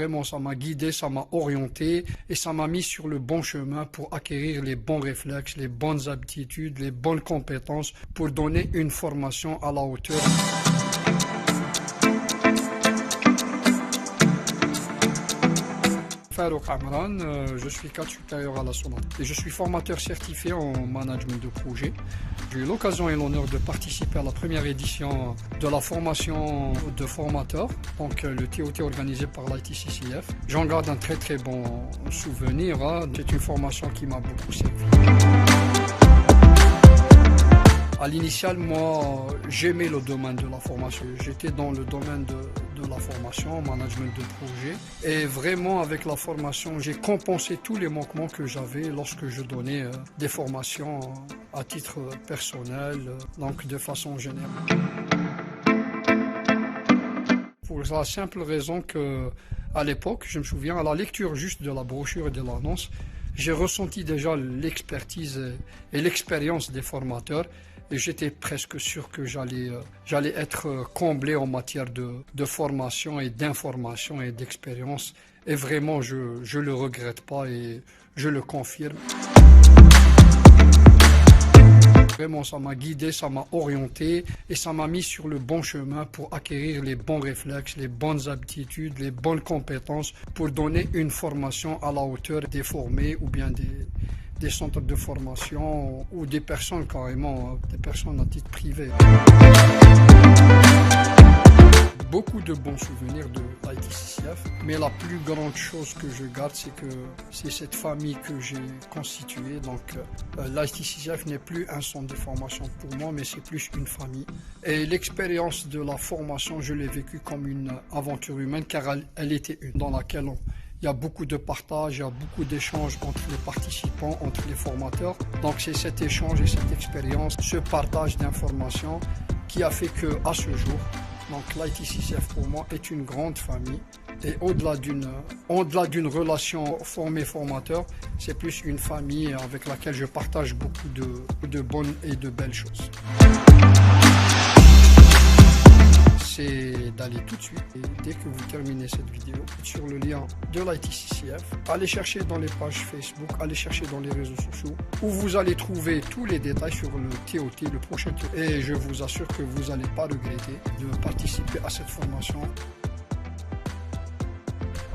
Vraiment, ça m'a guidé, ça m'a orienté et ça m'a mis sur le bon chemin pour acquérir les bons réflexes, les bonnes aptitudes, les bonnes compétences pour donner une formation à la hauteur. Farouk Amran, je suis cadre supérieur à la Sonate et je suis formateur certifié en management de projet. J'ai eu l'occasion et l'honneur de participer à la première édition de la formation de formateurs, donc le TOT organisé par l'ITCCF. J'en garde un très bon souvenir. C'est une formation qui m'a beaucoup servi. À l'initial, moi, j'aimais le domaine de la formation. J'étais dans le domaine de la formation, management de projet. Et vraiment, avec la formation, j'ai compensé tous les manquements que j'avais lorsque je donnais des formations à titre personnel, donc de façon générale. Pour la simple raison que, à l'époque, je me souviens, à la lecture juste de la brochure et de l'annonce, j'ai ressenti déjà l'expertise et l'expérience des formateurs et j'étais presque sûr que j'allais être comblé en matière de formation et d'information et d'expérience. Et vraiment, je le regrette pas et je le confirme. Vraiment, ça m'a guidé, ça m'a orienté et ça m'a mis sur le bon chemin pour acquérir les bons réflexes, les bonnes aptitudes, les bonnes compétences pour donner une formation à la hauteur des formés ou bien des centres de formation ou des personnes carrément, des personnes à titre privé. Beaucoup de bons souvenirs de l'ITCCF, mais la plus grande chose que je garde, c'est cette famille que j'ai constituée. Donc l'ITCCF n'est plus un centre de formation pour moi, mais c'est plus une famille. Et l'expérience de la formation, je l'ai vécue comme une aventure humaine, car elle était une, dans laquelle il y a beaucoup de partage, il y a beaucoup d'échanges entre les participants, entre les formateurs. Donc c'est cet échange et cette expérience, ce partage d'informations qui a fait qu'à ce jour, donc l'ITCCF pour moi est une grande famille et au-delà d'une relation formé-formateur, c'est plus une famille avec laquelle je partage beaucoup de bonnes et de belles choses. C'est d'aller tout de suite et dès que vous terminez cette vidéo sur le lien de l'ITCCF, allez chercher dans les pages Facebook, allez chercher dans les réseaux sociaux où vous allez trouver tous les détails sur le TOT, le prochain TOT. Et je vous assure que vous n'allez pas regretter de participer à cette formation.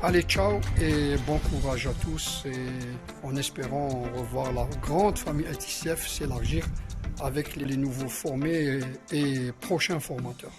Allez, ciao et bon courage à tous et en espérant revoir la grande famille ITCCF s'élargir avec les nouveaux formés et prochains formateurs.